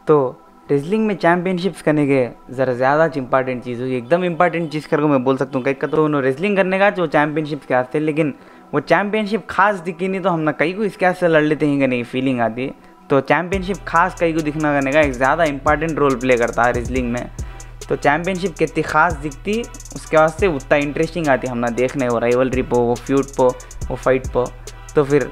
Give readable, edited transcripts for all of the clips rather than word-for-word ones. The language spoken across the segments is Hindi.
तो रेसलिंग में चैम्पियनशिप्स करने के ज़रा ज़्यादा इंपॉर्टेंट चीज़ हुई, एकदम इंपॉर्टेंट चीज़ करके मैं बोल सकता हूँ। कई का तो उन्होंने रेसलिंग करने का जो चैम्पियनशिप्स के आते, लेकिन वो चैम्पियनशिप खास दिखी नहीं तो हम ना कई को इसके से लड़ लेते हैं कि नहीं फीलिंग आती। तो चैम्पियनशिप खास कई को दिखना करने का एक ज़्यादा इंपॉर्टेंट रोल प्ले करता है रेसलिंग में। तो चैम्पियनशिप कितनी खास दिखती उसके वास्ते उतना इंटरेस्टिंग आती हम ना देखने, वो राइवलरी पो, वो फ्यूड पो, वो फाइट पो। तो फिर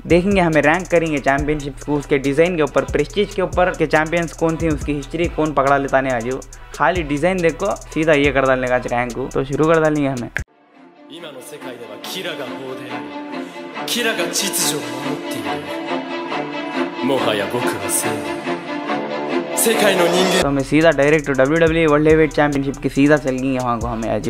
देखेंगे, हमें रैंक करेंगे चैम्पियनशिप को उसके डिज़ाइन के ऊपर, प्रेस्टीज के ऊपर के चैंपियंस कौन थी, उसकी हिस्ट्री कौन पकड़ा लेता नहीं आज खाली डिज़ाइन देखो सीधा ये कर डालने का रैंक को। तो शुरू कर डालेंगे हमें। तो हमें सीधा direct WWE world heavyweight championship की सीधा चल गई वहाँ को हमें आज।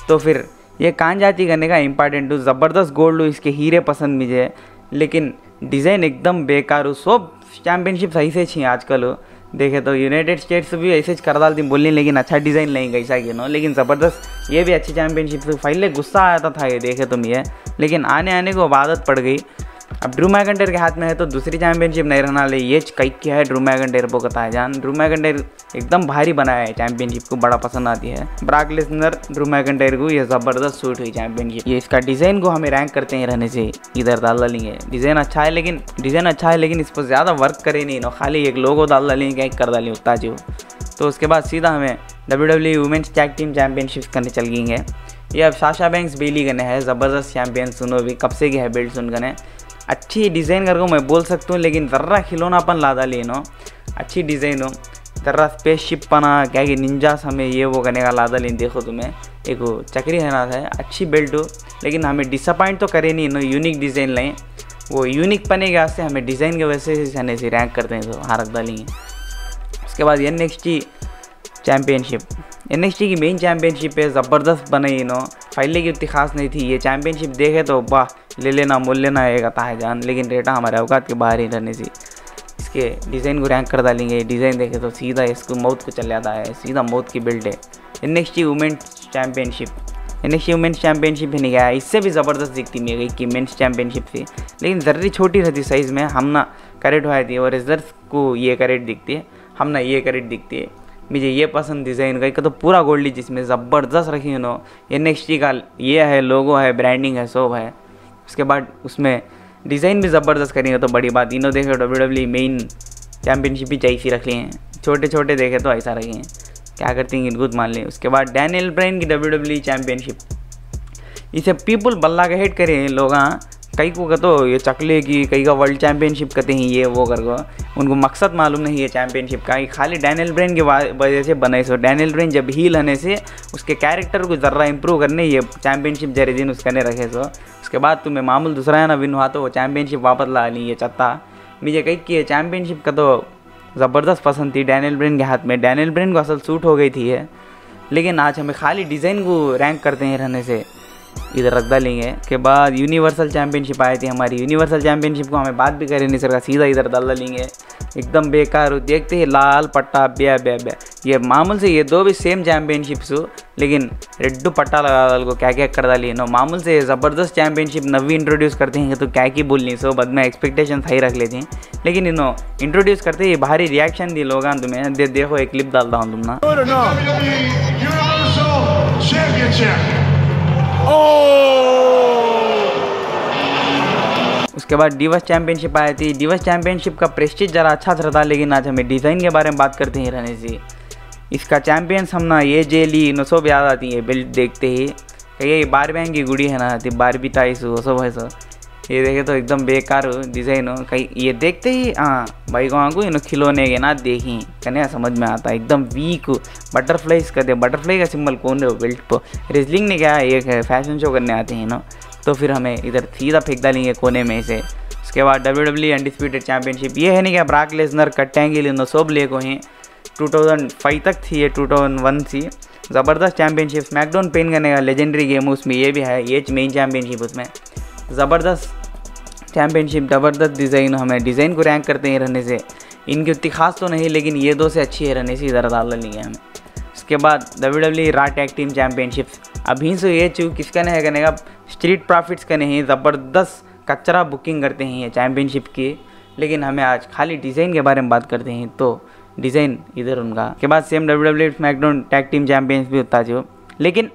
तो फिर ये कान जाती करने का इंपॉर्टेंट हो, ज़बरदस्त गोल्ड हो, इसके हीरे पसंद मुझे, लेकिन डिज़ाइन एकदम बेकार हो। सब चैम्पियनशिप सही से छी आजकल हो देखे तो यूनाइटेड स्टेट्स भी ऐसे कर डालती बोलनी, लेकिन अच्छा डिज़ाइन नहीं कैसा कि नो, लेकिन ज़बरदस्त ये भी अच्छी चैम्पियनशिप थी। पहले गुस्सा आता था ये देखे तुम ये, लेकिन आने आने को आदत पड़ गई। अब ड्रू मैकइंटायर के हाथ में है तो दूसरी चैंपियनशिप नहीं रहना ले, ये कई क्या है ड्रू मैकइंटायर को कहता है जान। ड्रू मैकइंटायर एकदम भारी बनाया है चैंपियनशिप को, बड़ा पसंद आती है। ब्रॉक लेसनर ड्रू मैकइंटायर को ये ज़बरदस्त सूट हुई चैंपियनशिप। ये इसका डिज़ाइन को हमें रैंक करते हैं रहने से इधर डाल डालेंगे। डिज़ाइन अच्छा है लेकिन इस पर ज़्यादा वर्क करे नहीं नो, खाली एक लोगो डाल डालेंगे क्या कर डालेंगे उतना जो। तो उसके बाद सीधा हमें WWE women's tag team championship करने चल गएंगे। ये अब साशा बैंक्स बेली करने है, ज़बरदस्त चैंपियन सुनो भी कब से की है बेल्ट सुन करने। अच्छी डिज़ाइन करके मैं बोल सकता हूँ, लेकिन ज़र्रा खिलौनापन ला डाली नो, अच्छी डिज़ाइन हो, ज़र्रा स्पेसशिप पना क्या कि निंजास हमें ये वो करने का ला डाली। देखो तुम्हें एक चक्री है ना है, अच्छी बेल्ट हो, लेकिन हमें डिसअपॉइंट तो करे नहीं नो, यूनिक डिज़ाइन लाएँ। वो यूनिक पने के वास्ते हमें डिज़ाइन के वजह से रैंक करते हैं तो हारक डालेंगे। उसके बाद NXT चैम्पियनशिप, NXT की मेन चैम्पियनशिप है, ज़बरदस्त बनाई नो, पहले की उतनी खास नहीं थी। ये चैम्पियनशिप देखे तो वाह ले लेना मोल लेना एक आता है जान, लेकिन रेटा हमारे औकात के बाहर ही रहने से इसके डिज़ाइन को रैंक कर डालेंगे। डिज़ाइन देखे तो सीधा इसको मौत को चल जाता है, सीधा मौत की बिल्ड है। NXT वुमेन्स चैम्पियनशिप ही नहीं गया, इससे भी ज़बरदस्त दिखती मेरी कि मेन्स चैम्पियनशिप थी, लेकिन ज़र्री छोटी रहती साइज़ में। हम ना करेक्ट हुआ थी और रिजर्व को ये करेक्ट दिखती है, हम ना ये करेक्ट दिखती है। मुझे ये पसंद डिज़ाइन का तो पूरा गोल्डी जिसमें ज़बरदस्त रखी है नो, NXT का ये है लोगो है, ब्रांडिंग है, सब है। उसके बाद उसमें डिज़ाइन भी ज़बरदस्त करेंगे तो बड़ी बात। इन्हों देखे WWE मेन चैम्पियनशिप भी चाहिए रख लिए हैं, छोटे छोटे देखे तो ऐसा रखे हैं, क्या करते हैं इनको मान लें। उसके बाद डैनियल ब्रायन की WWE चैम्पियनशिप, इसे पीपल बल्ला के हेट करे हैं लोग। हाँ कई को तो ये चकले की, कई का वर्ल्ड चैम्पियनशिप कहते हैं ये वो कर को, उनको मकसद मालूम नहीं है चैम्पियनशिप का, खाली डैनियल ब्रायन की वजह से बनाए। सो डैनियल ब्रायन जब हील होने से उसके कैरेक्टर को ज़र्रा इंप्रूव करने ये चैम्पियनशिप जरे दिन उसके ने रखे। सो उसके बाद तुम्हें मामूल दूसरा है ना विन हुआ तो वो चैम्पियनशिप वापस ला ली ये चत्ता। मुझे कई की चैम्पियनशिप का तो ज़बरदस्त पसंद थी डैनियल ब्रायन के हाथ में, डैनियल ब्रायन को असल सूट हो गई थी है, लेकिन आज हमें खाली डिज़ाइन को रैंक करते हैं रहने से इधर रख डालेंगे। के बाद यूनिवर्सल चैम्पियनशिप आई थी हमारी, यूनिवर्सल चैम्पियनशिप को हमें बात भी करे नहीं सर, सीधा इधर डाल डालेंगे, एकदम बेकार हो। देखते ही लाल पट्टा ब्या ब्या ब्या, ये मामूल से ये दो भी सेम चैम्पियनशिप्स हो, लेकिन रेड पट्टा लगा डाल को क्या क्या कर डाली नो। मामूल से ज़बरदस्त चैम्पियनशिप नवी इंट्रोड्यूस करते हैं तो क्या की बोलनी, सो बद में एक्सपेक्टेशन सही रख लेती हैं, लेकिन इन्हों इंट्रोड्यूस करते ही भारी रिएक्शन दी लोग। तुम्हें देखो एक क्लिप डालता हूँ तुम ना। उसके बाद डिवस चैम्पियनशिप आई थी। डिवस चैम्पियनशिप का प्रेस्टीज ज़रा अच्छा था, लेकिन आज हमें डिज़ाइन के बारे में बात करते हैं रहने से। इसका चैम्पियंस हम ना ये जेली नो सब याद आती है बेल्ट देखते ही, ये बारबैंग की गुड़ी है ना थी, बारबी टाइस वो सब है। सो ये देखे तो एकदम बेकार हो डिज़ाइन हो, कहीं ये देखते ही हाँ भाई को इन खिलौने के ना देखी कन्या समझ में आता है, एकदम वीक बटरफ्लाइज करते। बटरफ्लाई का सिंबल कौन है बेल्ट पर, रेसलिंग ने क्या एक है फैशन शो करने आते हैं ना, तो फिर हमें इधर सीधा फेंक डालेंगे कोने में से। उसके बाद WWE अनडिस्प्यूटेड चैम्पियनशिप, ये है नहीं क्या ब्रॉक लेसनर कटेंगे इन सब ले को हैं, 2005 तक थी ये, 2001 थी। ज़बरदस्त चैम्पियनशिप, स्मैकडाउन पेन करने का लेजेंडरी गेम उसमें ये भी है, ये मेन चैम्पियनशिप उसमें ज़बरदस्त चैम्पियनशिप, ज़बरदस्त डिज़ाइन। हमें डिज़ाइन को रैंक करते हैं रहने से, इनकी उतनी खास तो नहीं, लेकिन ये दो से अच्छी है रहने से इधर डाल लेंगे हमें। उसके बाद WWE raw tag team championships, अभी से ये चूँ किसका नहीं है करने का, स्ट्रीट प्रॉफिट्स का नहीं, ज़बरदस्त कचरा बुकिंग करते हैं ये चैम्पियनशिप की, लेकिन हमें आज खाली डिज़ाइन के बारे में बात करते हैं। तो डिज़ाइन इधर उनका के बाद same WWE SmackDown tag team champions भी होता जो, लेकिन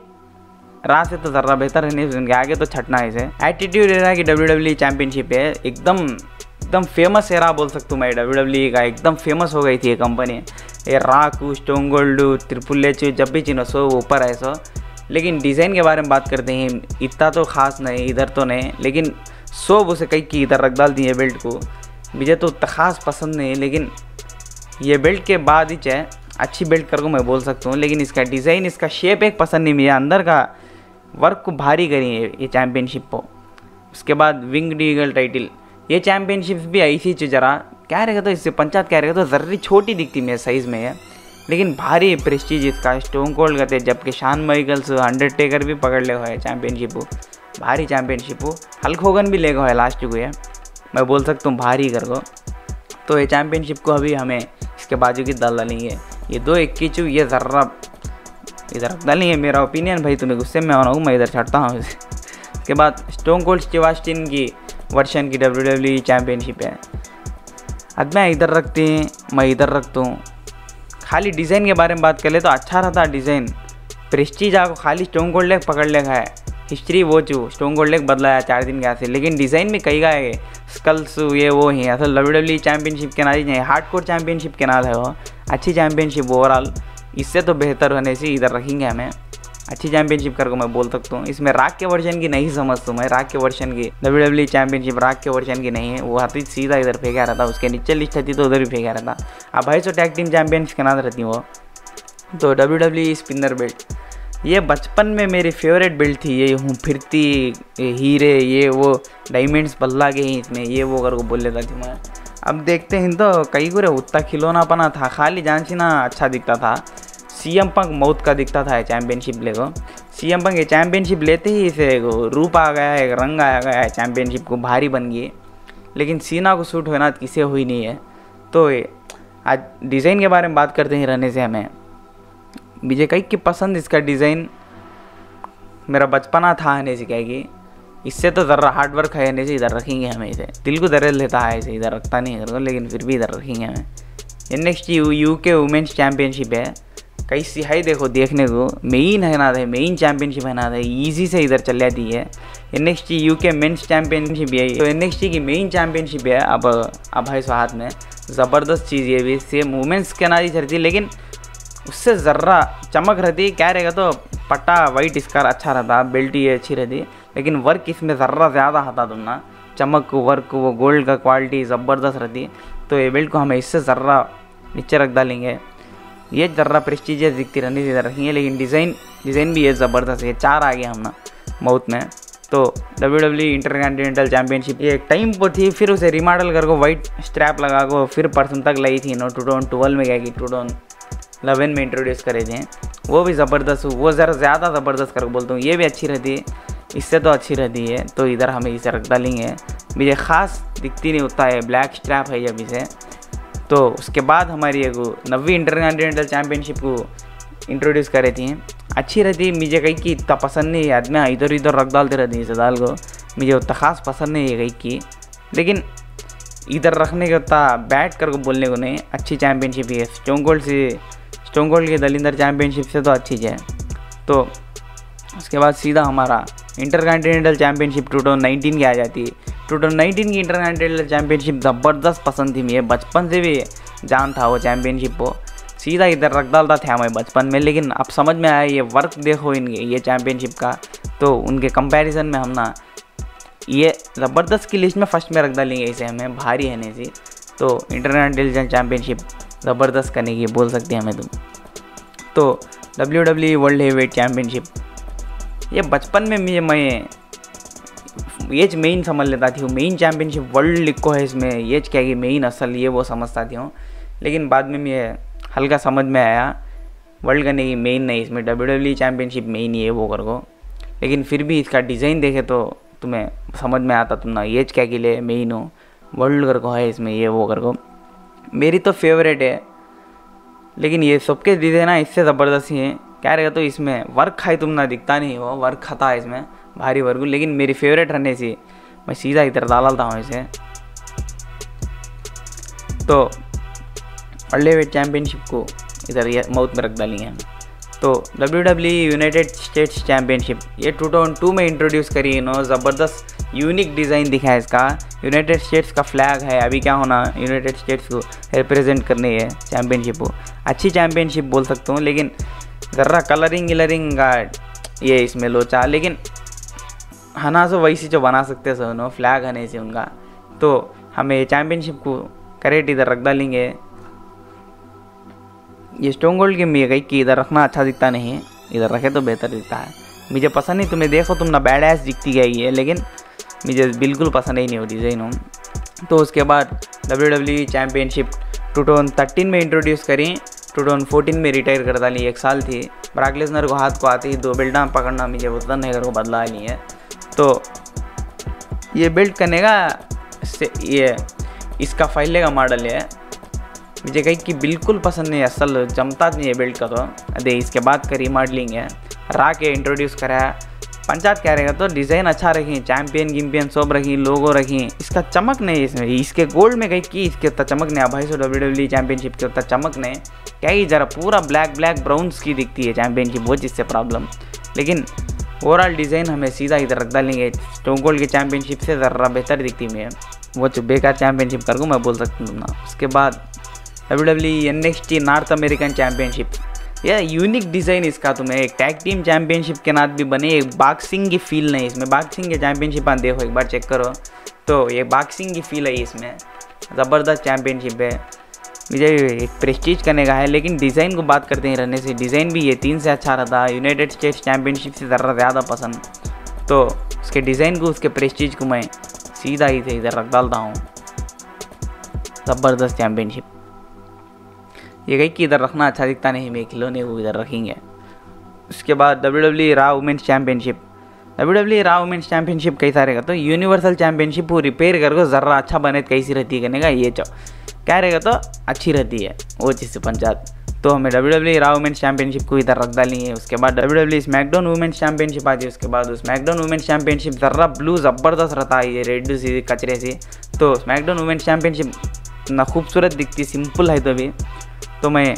रा से तो ज़रा बेहतर है, नहीं उनके आगे तो छटना है इसे। एटीट्यूड एरा की WWE चैंपियनशिप है, एकदम फेमस एरा बोल सकता हूँ मैं WWE का, एकदम फेमस हो गई थी ये कंपनी। ये राकू, स्टोन कोल्ड, ट्रिपल एच जब भी चिन्हो सो ऊपर है सो। लेकिन डिज़ाइन के बारे में बात करते हैं, इतना तो खास नहीं इधर तो नहीं, लेकिन सोब उसे कई की इधर रख डाल दी है बेल्ट को, मुझे तो खास पसंद नहीं। लेकिन ये बेल्ट के बाद ही चाहे अच्छी बेल्ट कर को मैं बोल सकता हूँ, लेकिन इसका डिज़ाइन, इसका शेप एक पसंद नहीं, मुझे अंदर का वर्क को भारी करी है ये चैम्पियनशिप को। उसके बाद विंग ईगल टाइटल, ये चैम्पियनशिप्स भी ऐसी चीज़ जरा क्या रहेगा तो इससे पंचायत क्या रहेगा तो ज़र्री छोटी दिखती मेरे साइज़ में है, लेकिन भारी प्रेस्टीज इसका। स्टोन कोल्ड कहते जबकि शान माइकल्स, अंडरटेकर भी पकड़ ले हुआ है चैम्पियनशिप, भारी चैम्पियनशिप। हल्क होगन भी ले गया है लास्ट को, है मैं बोल सकता हूँ भारी कर को। तो ये चैम्पियनशिप को अभी हमें इसके बाजू की डाल डालेंगे, ये 2-21 ये ज़र्रा इधर रख डालेंगे। मेरा ओपिनियन भाई, तुम्हें गुस्से में आना हूँ, मैं इधर छटता हूँ इसे। उसके बाद स्टोन कोल्ड स्टीव ऑस्टिन की वर्शन की WWE चैम्पियनशिप है, अब मैं इधर रखती हूँ, मैं इधर रखता हूँ। खाली डिज़ाइन के बारे में बात कर ले तो अच्छा रहता डिज़ाइन, प्रेस्टीज आपको खाली स्टोन कोल्ड लेग पकड़ लेगा है, हिस्ट्री वो चू स्टोन कोल्ड लेग बदलाया 4 दिन के ऐसे, लेकिन डिज़ाइन में कई गए स्कल्स ये वो ही असल WWE चैम्पियनशिप के नाम नहीं, हार्डकोर चैम्पियनशिप के नाम है वो, अच्छी चैम्पियनशिप ओवरऑल। इससे तो बेहतर होने से इधर रखेंगे हमें, अच्छी चैम्पियनशिप करके मैं बोल सकता हूँ। इसमें राग के वर्जन की नहीं समझता हूँ मैं, राग के वर्जन की WWE चैम्पियनशिप राग के वर्जन की नहीं है, वो हाथी सीधा इधर फेंका रहता, उसके नीचे लिस्ट रहती तो उधर भी फेंका रहता। अब भाई सो टैग टीम चैम्पियंस के नाम रहती वो। तो WWE स्पिनर बेल्ट, ये बचपन में मेरी फेवरेट बेल्ट थी, ये हूँ फिरती हीरे ये वो डायमंड्स बल्ला के ही इसमें ये वो कर को बोल लेता थी मैं। अब देखते हैं तो कई गुरे उतना खिलौना पना था, खाली जान सी ना अच्छा दिखता था। CM पंक मौत का दिखता था चैम्पियनशिप ले को, CM पंक ये चैम्पियनशिप लेते ही इसे रूप आ गया है, एक रंग आ गया है, चैम्पियनशिप को भारी बन गई। लेकिन सीना को सूट होना किसे हुई नहीं है। तो आज डिज़ाइन के बारे में बात करते हैं रहने से हमें, मुझे कई की पसंद इसका डिज़ाइन मेरा बचपना था आने से कहेगी, इससे तो ज़रा हार्ड वर्क है आने से इधर रखेंगे हमें इसे, दिल को दर्द लेता है इसे इधर रखता नहीं है, लेकिन फिर भी इधर रखेंगे हमें। NXT UK वुमेंस चैम्पियनशिप है, कई सिहाई देखो देखने को, मेन है ना है, मेन चैम्पियनशिप है ना है, ईजी से इधर चल जाती है। NXT UK मेंस चैम्पियनशिप है, तो NXT की मेन चैम्पियनशिप है। अब है सो हाथ में ज़बरदस्त चीज़ ये भी सेम वुमेंस के नारी चलती, लेकिन उससे ज़र्रा चमक रहती, क्या रहेगा तो पट्टा वाइट इसका अच्छा रहता, बेल्ट ये अच्छी रहती, लेकिन वर्क इसमें ज़र्रा ज़्यादा आता तुम ना, चमक वर्क वो गोल्ड का क्वालिटी ज़बरदस्त रहती। तो ये बेल्ट को हमें इससे ज़र्रा नीचे रख डालेंगे, ये ज़र्रा प्रेस्टीजियस दिखती रहनी से इधर रखेंगे, लेकिन डिज़ाइन भी ये ज़बरदस्त है। 4 आ गया हम ना माउथ में। तो WWE इंटरकॉन्टिनेंटल चैम्पियनशिप ये एक टाइम पर थी, फिर उसे रिमॉडल कर को वाइट स्ट्रैप लगा को फिर पर्सन तक लाई थी नो 2012 में, क्या कि 2011 में इंट्रोड्यूस करे थे, वो भी ज़बरदस्त, वो ज़रा ज़्यादा ज़बरदस्त कर बोलता हूँ, ये भी अच्छी रहती है, इससे तो अच्छी रहती है। तो इधर हमें इसे रख डालेंगे, मुझे ख़ास दिखती नहीं होता है, ब्लैक स्ट्रैप है जब इसे। तो उसके बाद हमारी एक 90 इंटरकॉन्टिनेंटल चैम्पियनशिप को इंट्रोड्यूस करे थी, अच्छी रहती, मुझे कहीं की इतना पसंद नहीं है, आदमी इधर इधर रख डालते रहती है इसे दाल को, मुझे उतना ख़ास पसंद नहीं है कहीं की, लेकिन इधर रखने के उतना बैट कर को बोलने को नहीं, अच्छी चैम्पियनशिप है। स्टोन कोल्ड की दलिंदर चैम्पियनशिप से तो अच्छी है। तो उसके बाद सीधा हमारा इंटरकॉन्टिनेंटल चैम्पियनशिप 2019 की आ जाती है। 2019 की इंटरकॉन्टिनेंटल चैम्पियनशिप ज़बरदस्त पसंद थी मुझे, बचपन से भी जान था वो चैम्पियनशिप को, सीधा इधर रख डालता था मैं बचपन में, लेकिन अब समझ में आया ये वर्क देखो इनके ये चैम्पियनशिप का, तो उनके कंपैरिजन में हम ना ये ज़बरदस्त की लिस्ट में फर्स्ट में रख डालेंगे इसे हमें, भारी है नहीं सी। तो इंटरकॉन्टिनेंटल चैम्पियनशिप ज़बरदस्त करने की बोल सकते हैं हमें तुम। तो WWE वर्ल्ड हेवीवेट चैम्पियनशिप, ये बचपन में मैं एज मेन समझ लेता थी, मेन चैम्पियनशिप वर्ल्ड लिखो है इसमें, एज क्या कि मेन असल ये वो समझता थी हूँ, लेकिन बाद में मैं हल्का समझ में आया वर्ल्ड का नहीं, मेन नहीं, इसमें WWE चैम्पियनशिप मेन ही है वो कर को, लेकिन फिर भी इसका डिज़ाइन देखे तो तुम्हें समझ में आता, तुम ना एज क्या के लिए मेन हो, वर्ल्ड कर को है इसमें ये वो कर को, मेरी तो फेवरेट है, लेकिन ये सबके डिज़ाइन ना इससे ज़बरदस्त ही है। क्या रहेगा तो इसमें वर्क खाई तुम ना दिखता नहीं हो, वर्क खाता है इसमें भारी वर्क, लेकिन मेरी फेवरेट रहने से मैं सीधा इधर डालता हूँ इसे। तो वर्ल्ड हेवीवेट चैम्पियनशिप को इधर ये माउथ में रख डालेंगे हम। तो WWE यूनाइटेड स्टेट्स चैम्पियनशिप ये 2002 में इंट्रोड्यूस करी इन्होंने। ज़बरदस्त यूनिक डिज़ाइन दिखा है इसका। यूनाइटेड स्टेट्स का फ्लैग है, अभी क्या होना यूनाइटेड स्टेट्स को रिप्रेजेंट करने है चैम्पियनशिप को। अच्छी चैम्पियनशिप बोल सकता हूँ, लेकिन ज़रा कलरिंग का ये इसमें लोचा, लेकिन हना सो वैसी जो बना सकते सो नो फ्लैग हने से उनका। तो हमें चैम्पियनशिप को करेक्ट इधर रख डालेंगे। ये स्टोन गोल्ड की मैं गई कि इधर रखना अच्छा दिखता नहीं है, इधर रखे तो बेहतर दिखता है। मुझे पसंद नहीं, तुम्हें देखो तुम ना बैड एस दिखती गई है, लेकिन मुझे बिल्कुल पसंद ही नहीं हो डिज़ाइन हो। तो उसके बाद WWE चैम्पियनशिप 2013 में इंट्रोड्यूस करी, 2014 में रिटायर कर डाली, 1 साल थी। ब्रॉक लेसनर को हाथ को आती ही 2 बेल्टा पकड़ना मुझे उतना नहीं को बदला नहीं है। तो ये बेल्ट करने का ये इसका फाइले का मॉडल है, मुझे कहीं कि बिल्कुल पसंद नहीं, असल जमता नहीं है बेल्ट का। तो अरे इसके बाद का रीमॉडलिंग है, रा के इंट्रोड्यूस करा है। पंचायत क्या रहेगा तो डिज़ाइन अच्छा रखी, चैम्पियन गिम्पियन सब रखी, लोगो रखी, इसका चमक नहीं इसमें, इसके गोल्ड में कहीं कि इसके उतना चमक नहीं। भाई सो WWE चैम्पियनशिप के उतना चमक नहीं, क्या ही ज़रा पूरा ब्लैक ब्राउन्स की दिखती है चैम्पियनशिप, वो चीज़ से प्रॉब्लम। लेकिन ओवरऑल डिज़ाइन हमें सीधा इधर रख डालेंगे। स्टोन गोल्ड की चैम्पियनशिप से ज़रा बेहतर दिखती है, वो जो बेकार चैम्पियनशिप कर दूँ मैं बोल सकता हूँ ना। उसके बाद WWE NXT north American championship, यह यूनिक डिज़ाइन इसका। तुम्हें एक टैग टीम चैम्पियनशिप के नाथ भी बने, एक बॉक्सिंग की फील नहीं इसमें। बॉक्सिंग के चैम्पियनशिप आप देखो एक बार चेक करो तो ये बॉक्सिंग की फील है इसमें। ज़बरदस्त चैम्पियनशिप है, मुझे एक प्रेस्टीज करने का है। लेकिन डिज़ाइन को बात करते हैं रहने से, डिज़ाइन भी ये 3 से अच्छा रहता है, यूनाइटेड स्टेट्स चैम्पियनशिप से ज़रा ज़्यादा पसंद। तो उसके डिज़ाइन को उसके प्रेस्टीज को मैं सीधा ही से इधर रख डालता हूँ। ज़बरदस्त चैम्पियनशिप, ये कहीं कि इधर रखना अच्छा दिखता नहीं, मैं खिलौने को इधर रखेंगे। उसके बाद WWE Raw women's championship, WWE Raw women's championship कैसा रहेगा तो यूनिवर्सल चैम्पियनशिप को रिपेयर करके ज़रा अच्छा बने कैसी रहती है करने का, ये क्या रहेगा तो अच्छी रहती है वो चीज़ से पंचायत। तो हमें WWE रॉ वुमेन्स चैम्पियनशिप को इधर रख डालेंगे। उसके बाद WWE स्मैकडाउन वुमेन्स चैम्पियनशिप आती है। उसके बाद उस स्मैकडाउन वुमेन्स चैम्पियनशिप ज़रा ब्लू ज़बरदस्त रहता है, ये रेड सी कचरे से। तो स्मैकडाउन वुमेन्स चैम्पियनशिप ना खूबसूरत दिखती, सिंपल है तो भी, तो मैं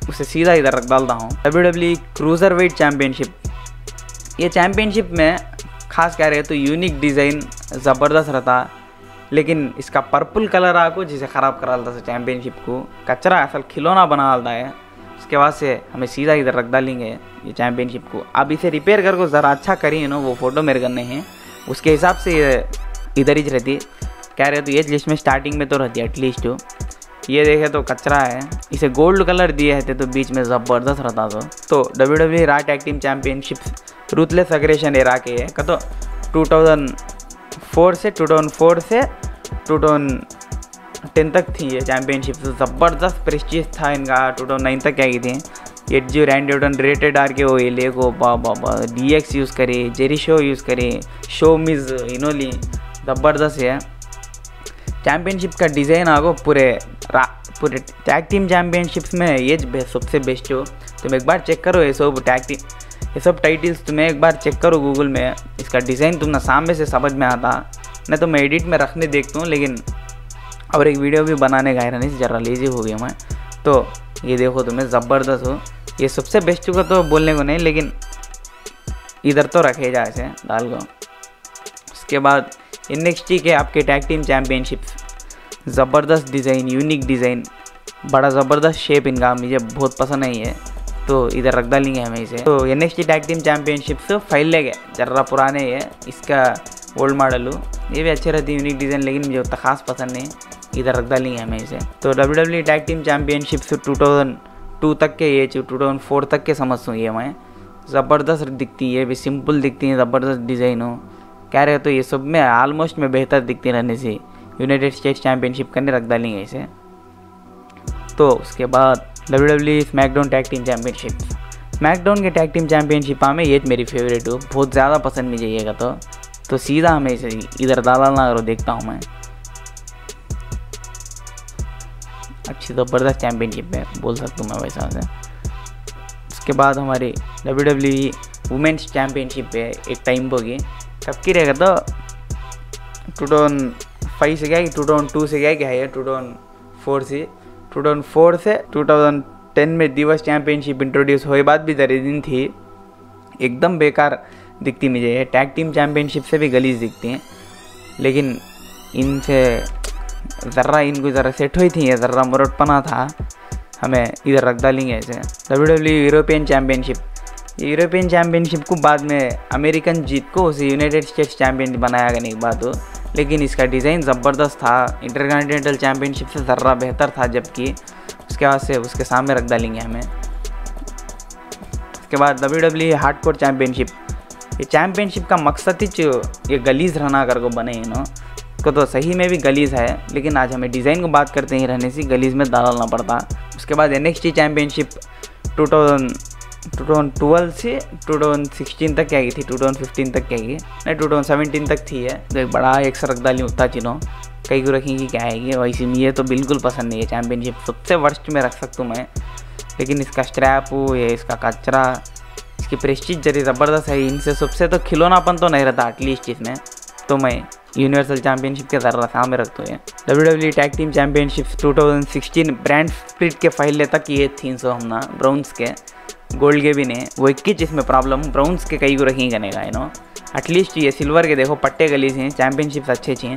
उसे सीधा इधर रख डालता हूँ। WWE क्रूज़रवेट चैम्पियनशिप, ये चैम्पियनशिप में खास क्या रहे तो यूनिक डिज़ाइन ज़बरदस्त रहता, लेकिन इसका पर्पल कलर आको जिसे ख़राब करा डालता चैम्पियनशिप को, कचरा असल खिलौना बना डालता है। उसके बाद से हमें सीधा इधर रख डालेंगे ये चैम्पियनशिप को। अब इसे रिपेयर करके ज़रा अच्छा करिए ना, वो फ़ोटो मेरे करने हैं उसके हिसाब से इधर ही रहती। क्या रहे तो ये लिस्ट में स्टार्टिंग में तो रहती है एटलीस्ट। ये देखे तो कचरा है, इसे गोल्ड कलर दिए थे तो बीच में ज़बरदस्त रहता। तो WWE raw tag team championship ruthless aggression era के है तो 2004 से 2010 तक थी ये चैम्पियनशिप। ज़बरदस्त प्रेस्टीज था इनका, 2009 तक आई थी। Edge Randy Orton rated R के वो ये लेगो बाबा DX यूज़ करे, जेरिशो यूज़ करे, शो मिज इनोली, ज़बरदस्त है। चैम्पियनशिप का डिज़ाइन आगो पूरे टैग टीम चैम्पियनशिप्स में ये सबसे बेस्ट हो। तुम एक बार चेक करो ये सब टैग टीम, ये सब टाइटल्स तुम्हें एक बार चेक करो गूगल में, इसका डिज़ाइन तुम ना सामने से समझ में आता। नहीं तो मैं एडिट में रखने देखता हूँ, लेकिन और एक वीडियो भी बनाने का रहने से ज़रा लेजी हो गया मैं। तो ये देखो तुम्हें ज़बरदस्त हो, ये सबसे बेस्ट का तो बोलने को नहीं, लेकिन इधर तो रखे जा ऐसे डाल को। उसके बाद NXT के आपके टैग टीम चैम्पियनशिप, ज़बरदस्त डिज़ाइन, यूनिक डिज़ाइन, बड़ा ज़बरदस्त शेप इनका मुझे बहुत पसंद नहीं है, तो इधर रख डालेंगे हमें इसे। तो NXT tag team championships file ले गए, जर्रा पुराने है, इसका ओल्ड मॉडल हो, ये भी अच्छे रहती है यूनिक डिज़ाइन, लेकिन मुझे उतना खास पसंद नहीं, इधर रख डालेंगे हमें इसे। तो WWE टैग टीम चैम्पियनशिप्स 2002 तक के, ये 2004 तक के समझता हूँ, ये मैं ज़बरदस्त दिखती है, भी सिंपल दिखती है, ज़बरदस्त डिज़ाइन हो। क्या रहे तो ये सब में ऑलमोस्ट में बेहतर दिखती रहने से यूनाइटेड स्टेट्स चैम्पियनशिप करने रख डालेंगे इसे। तो उसके बाद WWE SmackDown tag team championship, SmackDown के टैग टीम चैम्पियनशिप में ये मेरी फेवरेट हो, बहुत ज़्यादा पसंद मुझे ये का। तो सीधा हमें इसे इधर डालना और देखता हूँ मैं, अच्छी ज़बरदस्त चैम्पियनशिप है बोल सकता हूँ मैं वैसा से। उसके बाद हमारी WWE वुमेन्स चैम्पियनशिप है, एक टाइम होगी, कब की रहेगा तो 2005 से गया कि 2002 से गया क्या है, 2004 से 2004 से 2010 में दिवस चैम्पियनशिप इंट्रोड्यूस हुए बाद भी दिन थी, एकदम बेकार दिखती मुझे। ये टैग टीम चैम्पियनशिप से भी गलीज दिखती हैं, लेकिन इनसे ज़र्रा इनको ज़रा सेट हुई थी, ये ज़र्रा मुरटपना था, हमें इधर रख डालेंगे ऐसे। WWE यूरोपियन चैम्पियनशिप, ये यूरोपियन चैम्पियनशिप को बाद में अमेरिकन जीत को उसे यूनाइटेड स्टेट्स चैम्पियन बनाया करने की बात हो, लेकिन इसका डिज़ाइन ज़बरदस्त था, इंटरकॉन्टिनेंटल चैम्पियनशिप से ज़र्रा बेहतर था, जबकि उसके बाद से उसके सामने रख डालेंगे हमें। उसके बाद WWE हार्डकोर चैम्पियनशिप, ये चैम्पियनशिप का मकसद ही ये गलीज रहना कर को बने को तो सही में भी गलीज है, लेकिन आज हमें डिज़ाइन को बात करते ही रहने से गलीज में डालना पड़ता। उसके बाद NXT चैम्पियनशिप 2012 से 2016 तक क्या की थी, 2015 तक क्या की नहीं 2017 तक थी है, तो एक बड़ा एक रख डाली उतना चिनो कई को रखेंगी क्या आएगी वैसे में। ये तो बिल्कुल पसंद नहीं है चैम्पियनशिप, सबसे वर्स्ट में रख सकता हूँ मैं, लेकिन इसका स्ट्रैप हो या इसका कचरा, इसकी प्रेस्टीज जरी ज़बरदस्त है, इनसे सबसे तो खिलौनापन तो नहीं रहता एटलीस्ट इसमें, तो मैं यूनिवर्सल चैम्पियनशिप के ज़रा सामने रखता हूँ। WWE tag team championship 2016 brand split के फाइल तक ये थी, सो हम ना ब्राउन्स के गोल्ड के भी नहीं, वो 21 इसमें प्रॉब्लम ब्राउन्स के कई को रखेंगे करेगा एटलीस्ट। ये सिल्वर के देखो पट्टे गलीज हैं, चैम्पियनशिप्स अच्छे हैं,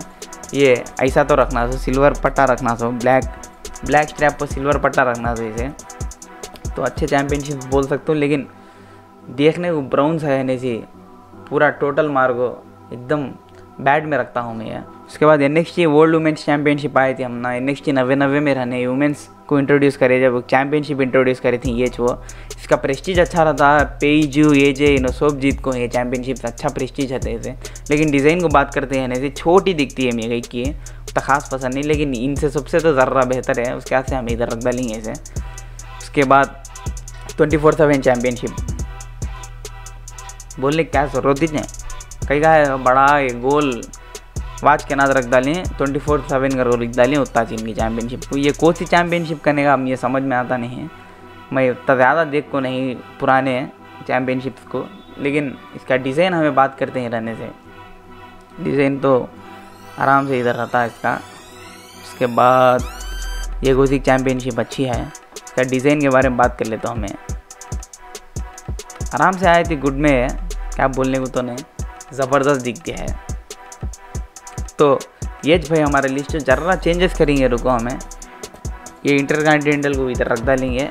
ये ऐसा तो रखना सो, सिल्वर पट्टा रखना सो, ब्लैक स्ट्रैप पर सिल्वर पट्टा रखना सो, इसे तो अच्छे चैम्पियनशिप बोल सकते हो, लेकिन देखने को ब्राउन्स है नहीं सी पूरा टोटल मार्गो एकदम बैड में रखता हूँ मैं ये। उसके बाद NXT वर्ल्ड वुमेंस चैम्पियनशिप आई थी, हम ना NXT 90 में रहने वुमेंस को इंट्रोड्यूस करे, जब चैम्पियनशिप इंट्रोड्यूस करी थी ये वो, इसका प्रेस्टीज अच्छा रहता, पेजू AJ सब जीत को ये चैम्पियनशिप अच्छा प्रेस्टीज है इसे, लेकिन डिज़ाइन को बात करते हैं ऐसे छोटी दिखती है मेरे की, तो ख़ास पसंद नहीं, लेकिन इनसे सबसे तो ज़र्रा बेहतर है, उसके बाद से हम इधर रख डालेंगे ऐसे। उसके बाद 24/7 चैम्पियनशिप बोलने क्या जरूरत ही नहीं, कई का है बड़ा ये गोल वाच के नाद रख डालें 24/7 का रोल रख डालें उतना चीन की चैम्पियनशिप को। ये कौन सी चैम्पियनशिप करने का ये समझ में आता नहीं है, मैं उतना ज़्यादा देख को नहीं पुराने चैम्पियनशिप्स को, लेकिन इसका डिज़ाइन हमें बात करते हैं रहने से, डिज़ाइन तो आराम से इधर रहता है इसका। उसके बाद ये गोसिक चैम्पियनशिप अच्छी है, इसका डिज़ाइन के बारे में बात कर लेता हूँ मैं, आराम से आई थी, गुड में है, क्या बोलने को तो नहीं, ज़बरदस्त दिख गया है। तो ये भाई हमारे लिस्ट ज़रा चेंजेस करेंगे, रुको हमें ये इंटरकॉन्टिनेंटल को इधर रख डालेंगे,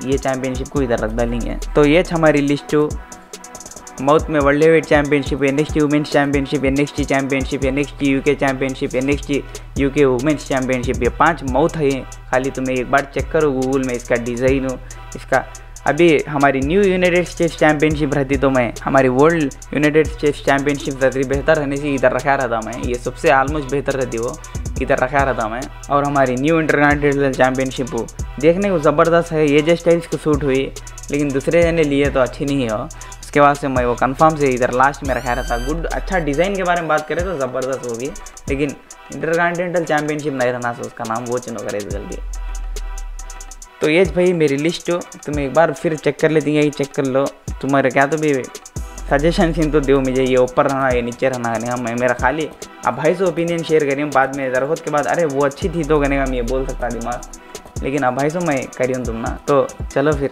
ये चैम्पियनशिप को इधर रख डालेंगे, तो ये हमारी लिस्ट माउथ में world heavyweight championship, NXT women's championship, NXT championship, NXT UK championship, NXT UK women's championship, ये 5 माउथ है, खाली तुम्हें एक बार चेक करो गूगल में इसका डिज़ाइन हो इसका। अभी हमारी न्यू यूनाइटेड स्टेट्स चैम्पियनशिप रहती तो मैं हमारी वर्ल्ड यूनाइटेड स्टेट्स चैम्पियनशिप रहती, बेहतर रहने से इधर रखा रहता मैं, ये सबसे ऑलमोस्ट बेहतर रहती वो, इधर रखा रहता मैं। और हमारी न्यू इंटरकॉन्टिनेंटल चैम्पियनशिप हो देखने को ज़बरदस्त है, ये जे स्टाइल्स को सूट हुई, लेकिन दूसरे जने लिए तो अच्छी नहीं हो, उसके बाद से मैं वो कंफर्म से इधर लास्ट में रखा रहता। गुड अच्छा डिज़ाइन के बारे में बात करें तो ज़बरदस्त होगी, लेकिन इंटरकॉन्टिनेंटल चैम्पियनशिप नहीं रहना तो उसका नाम वो चिन्ह करे जल्दी। तो ये भाई मेरी लिस्ट हो, तुम एक बार फिर चेक कर लेती है, चेक कर लो, तुम्हारे क्या तो भी सजेशन सीन तो दो मुझे, ये ऊपर रहना ये नीचे रहना करने का, मैं मेरा खाली अब भाई से ओपिनियन शेयर करी हूँ, बाद में ज़रूरत के बाद अरे वो अच्छी थी तो करने का मैं ये बोल सकता दिमाग, लेकिन अब भाई से मैं करी हूँ तुम ना, तो चलो फिर